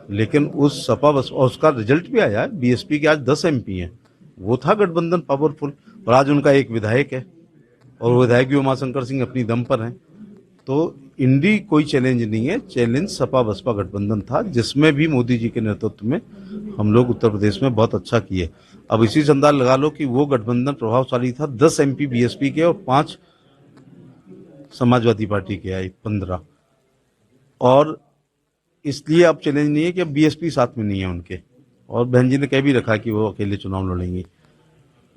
लेकिन उस सपा बस और उसका रिजल्ट भी आया है। बीएसपी के आज 10 एमपी हैं। वो था गठबंधन पावरफुल, और आज उनका एक विधायक है, और वो विधायक भी उमाशंकर सिंह अपनी दम पर हैं। तो इंडी कोई चैलेंज नहीं है, चैलेंज सपा बसपा गठबंधन था, जिसमें भी मोदी जी के नेतृत्व में हम लोग उत्तर प्रदेश में बहुत अच्छा किए। अब इसी से अंदाज लगा लो कि वो गठबंधन प्रभावशाली था। 10 एमपी बीएसपी के और 5 समाजवादी पार्टी के आए, 15। और इसलिए अब चैलेंज नहीं है कि अब बीएसपी साथ में नहीं है उनके, और बहन जी ने कह भी रखा कि वो अकेले चुनाव लड़ेंगे।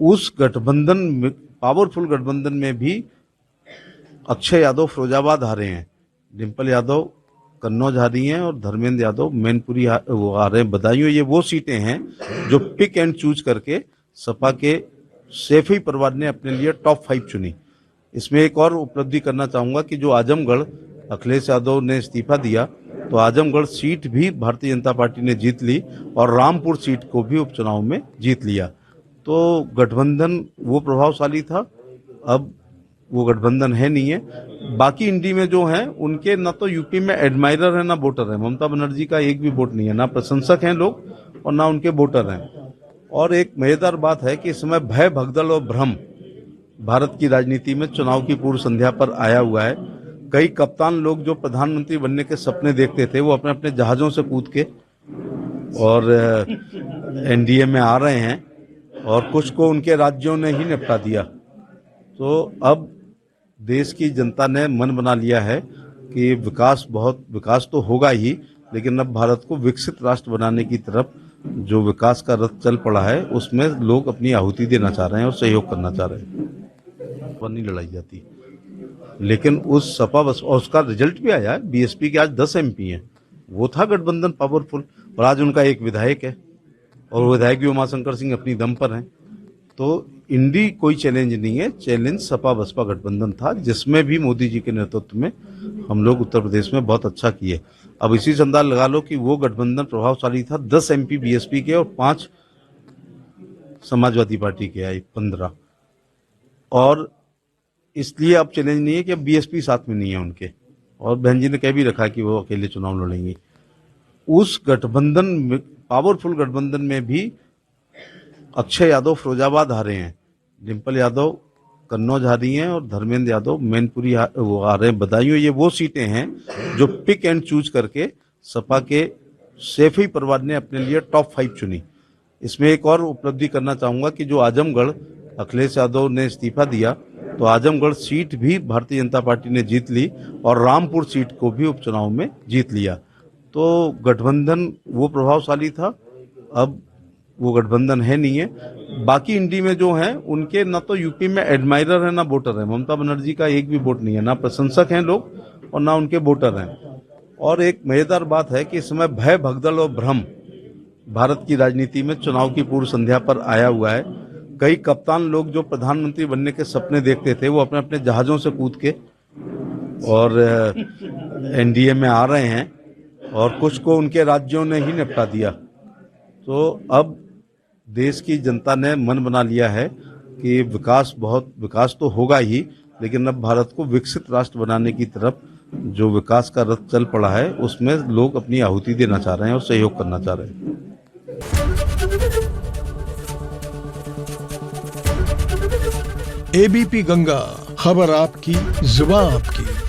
उस गठबंधन में, पावरफुल गठबंधन में भी अक्षय यादव फिरोजाबाद हारे हैं, डिम्पल यादव कन्नौज हारी हैं, और धर्मेंद्र यादव मैनपुरी वो हारे हैं। बदायूं, ये वो सीटें हैं जो पिक एंड चूज करके सपा के सैफी परिवार ने अपने लिए टॉप 5 चुनी। इसमें एक और उपलब्धि करना चाहूंगा कि जो आजमगढ़ अखिलेश यादव ने इस्तीफा दिया, तो आजमगढ़ सीट भी भारतीय जनता पार्टी ने जीत ली, और रामपुर सीट को भी उपचुनाव में जीत लिया। तो गठबंधन वो प्रभावशाली था, अब वो गठबंधन है नहीं है। बाकी इंडी में जो हैं उनके ना तो यूपी में एडमायरर है ना वोटर है। ममता बनर्जी का एक भी वोट नहीं है, ना प्रशंसक हैं लोग और ना उनके वोटर हैं। और एक मजेदार बात है कि इस समय भय, भगदड़ और भ्रम भारत की राजनीति में चुनाव की पूर्व संध्या पर आया हुआ है। कई कप्तान लोग जो प्रधानमंत्री बनने के सपने देखते थे, वो अपने अपने जहाजों से कूद के और एनडीए में आ रहे हैं, और कुछ को उनके राज्यों ने ही निपटा दिया। तो अब देश की जनता ने मन बना लिया है कि विकास तो होगा ही, लेकिन अब भारत को विकसित राष्ट्र बनाने की तरफ जो विकास का रथ चल पड़ा है, उसमें लोग अपनी आहुति देना चाह रहे हैं और सहयोग करना चाह रहे हैं। पर नहीं लड़ाई जाती, लेकिन उस सपा बस और उसका रिजल्ट भी आया है। बीएसपी के आज 10 एमपी हैं। वो था गठबंधन पावरफुल, और आज उनका एक विधायक है, और वो विधायक भी उमाशंकर सिंह अपनी दम पर हैं। तो इंडी कोई चैलेंज नहीं है, चैलेंज सपा बसपा गठबंधन था, जिसमें भी मोदी जी के नेतृत्व में हम लोग उत्तर प्रदेश में बहुत अच्छा किए। अब इसी से अंदाज लगा लो कि वो गठबंधन प्रभावशाली था। 10 एमपी बीएसपी के और 5 समाजवादी पार्टी के आए, 15। और इसलिए अब चैलेंज नहीं है कि अब बीएसपी साथ में नहीं है उनके, और बहन जी ने कह भी रखा कि वो अकेले चुनाव लड़ेंगे। उस गठबंधन में, पावरफुल गठबंधन में भी अक्षय यादव फिरोजाबाद हारे हैं, डिम्पल यादव कन्नौज हारी हैं, और धर्मेंद्र यादव मैनपुरी वो हारे हैं। बदायूं, ये वो सीटें हैं जो पिक एंड चूज करके सपा के सैफी परिवार ने अपने लिए टॉप 5 चुनी। इसमें एक और उपलब्धि करना चाहूंगा कि जो आजमगढ़ अखिलेश यादव ने इस्तीफा दिया, तो आजमगढ़ सीट भी भारतीय जनता पार्टी ने जीत ली, और रामपुर सीट को भी उपचुनाव में जीत लिया। तो गठबंधन वो प्रभावशाली था, अब वो गठबंधन है नहीं है। बाकी इंडी में जो हैं उनके ना तो यूपी में एडमायरर है ना वोटर है। ममता बनर्जी का एक भी वोट नहीं है, ना प्रशंसक हैं लोग और ना उनके वोटर हैं। और एक मजेदार बात है कि इस समय भय, भगदड़ और भ्रम भारत की राजनीति में चुनाव की पूर्व संध्या पर आया हुआ है। कई कप्तान लोग जो प्रधानमंत्री बनने के सपने देखते थे, वो अपने अपने जहाजों से कूद के और एनडीए में आ रहे हैं, और कुछ को उनके राज्यों ने ही निपटा दिया। तो अब देश की जनता ने मन बना लिया है कि विकास तो होगा ही, लेकिन अब भारत को विकसित राष्ट्र बनाने की तरफ जो विकास का रथ चल पड़ा है, उसमें लोग अपनी आहुति देना चाह रहे हैं और सहयोग करना चाह रहे हैं। एबीपी गंगा, खबर आपकी, जुबान आपकी।